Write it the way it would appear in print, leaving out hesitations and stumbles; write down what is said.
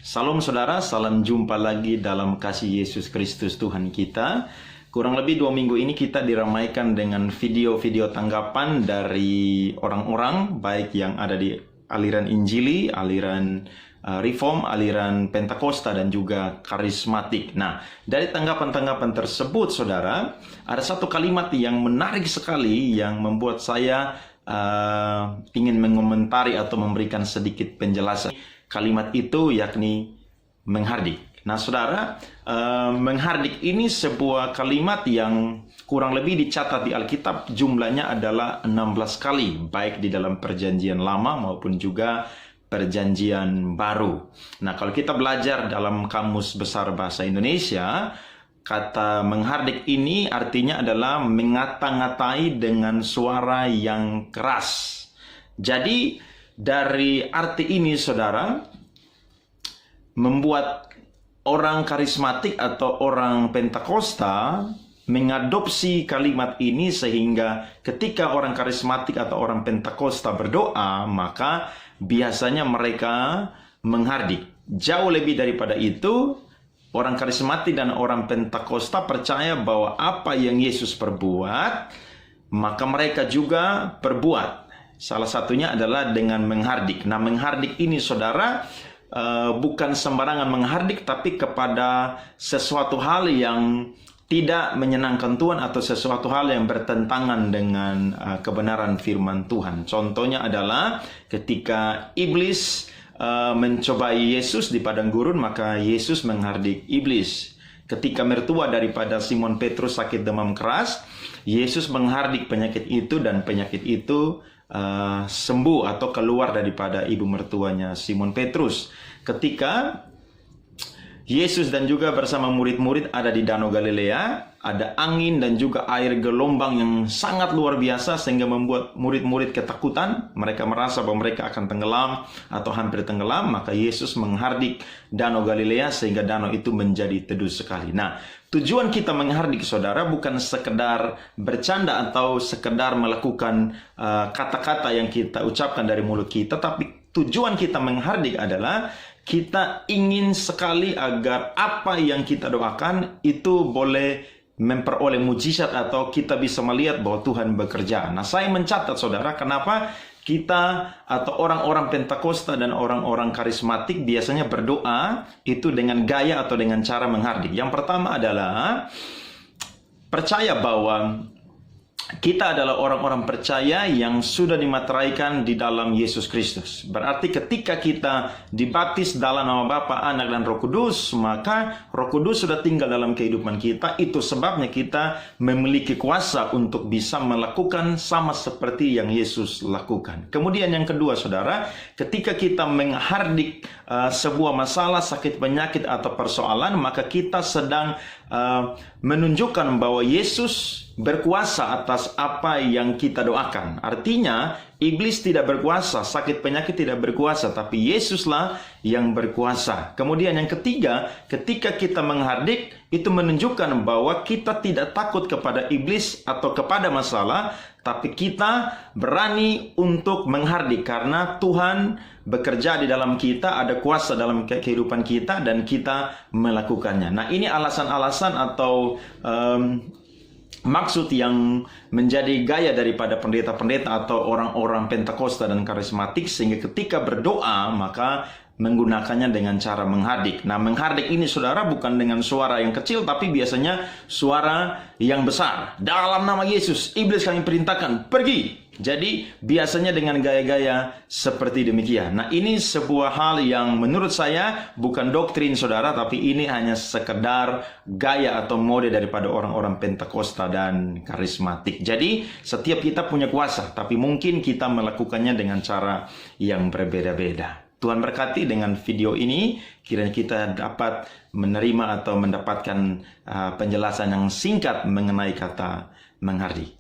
Salam saudara, salam jumpa lagi dalam kasih Yesus Kristus Tuhan kita. Kurang lebih 2 minggu ini kita diramaikan dengan video-video tanggapan dari orang-orang, baik yang ada di aliran Injili, aliran Reform, aliran Pentakosta, dan juga karismatik. Nah, dari tanggapan-tanggapan tersebut, saudara, ada satu kalimat yang menarik sekali yang membuat saya ingin mengomentari atau memberikan sedikit penjelasan. Kalimat itu yakni menghardik. Nah, saudara, menghardik ini sebuah kalimat yang kurang lebih dicatat di Alkitab, jumlahnya adalah 16 kali, baik di dalam Perjanjian Lama maupun juga Perjanjian Baru. Nah, kalau kita belajar dalam Kamus Besar Bahasa Indonesia, kata menghardik ini artinya adalah mengata-ngatai dengan suara yang keras. Jadi, dari arti ini, saudara, membuat orang karismatik atau orang Pentakosta mengadopsi kalimat ini sehingga ketika orang karismatik atau orang Pentakosta berdoa, maka biasanya mereka menghardik. Jauh lebih daripada itu, orang karismatik dan orang Pentakosta percaya bahwa apa yang Yesus perbuat, maka mereka juga perbuat. Salah satunya adalah dengan menghardik. Nah, menghardik ini, saudara, bukan sembarangan menghardik, tapi kepada sesuatu hal yang tidak menyenangkan Tuhan atau sesuatu hal yang bertentangan dengan kebenaran firman Tuhan. Contohnya adalah ketika iblis mencobai Yesus di padang gurun, maka Yesus menghardik iblis. Ketika mertua daripada Simon Petrus sakit demam keras, Yesus menghardik penyakit itu dan penyakit itu sembuh atau keluar daripada ibu mertuanya Simon Petrus. Ketika Yesus dan juga bersama murid-murid ada di Danau Galilea, ada angin dan juga air gelombang yang sangat luar biasa sehingga membuat murid-murid ketakutan. Mereka merasa bahwa mereka akan tenggelam atau hampir tenggelam, maka Yesus menghardik Danau Galilea sehingga danau itu menjadi teduh sekali. Nah, tujuan kita menghardik, saudara, bukan sekedar bercanda atau sekedar melakukan kata-kata yang kita ucapkan dari mulut kita, tapi tujuan kita menghardik adalah kita ingin sekali agar apa yang kita doakan itu boleh memperoleh mujizat atau kita bisa melihat bahwa Tuhan bekerja. Nah, saya mencatat, saudara, kenapa kita atau orang-orang Pentakosta dan orang-orang karismatik biasanya berdoa itu dengan gaya atau dengan cara menghardik. Yang pertama adalah percaya bahwa kita adalah orang-orang percaya yang sudah dimateraikan di dalam Yesus Kristus. Berarti ketika kita dibaptis dalam nama Bapa, Anak, dan Roh Kudus, maka Roh Kudus sudah tinggal dalam kehidupan kita. Itu sebabnya kita memiliki kuasa untuk bisa melakukan sama seperti yang Yesus lakukan. Kemudian yang kedua, saudara, ketika kita menghardik sebuah masalah, sakit, penyakit, atau persoalan, maka kita sedang menunjukkan bahwa Yesus berkuasa atas apa yang kita doakan. Artinya, iblis tidak berkuasa, sakit penyakit tidak berkuasa, tapi Yesuslah yang berkuasa. Kemudian yang ketiga, ketika kita menghardik, itu menunjukkan bahwa kita tidak takut kepada iblis atau kepada masalah, tapi kita berani untuk menghardik karena Tuhan bekerja di dalam kita, ada kuasa dalam kehidupan kita, dan kita melakukannya. Nah, ini alasan-alasan atau maksud yang menjadi gaya daripada pendeta-pendeta atau orang-orang Pentakosta dan karismatik, sehingga ketika berdoa maka menggunakannya dengan cara menghardik. Nah, menghardik ini, saudara, bukan dengan suara yang kecil, tapi biasanya suara yang besar. Dalam nama Yesus, iblis kami perintahkan, pergi. Jadi, biasanya dengan gaya-gaya seperti demikian. Nah, ini sebuah hal yang menurut saya bukan doktrin, saudara, tapi ini hanya sekedar gaya atau mode daripada orang-orang Pentakosta dan karismatik. Jadi, setiap kita punya kuasa, tapi mungkin kita melakukannya dengan cara yang berbeda-beda. Tuhan berkati dengan video ini, kiranya kita dapat menerima atau mendapatkan penjelasan yang singkat mengenai kata menghardik.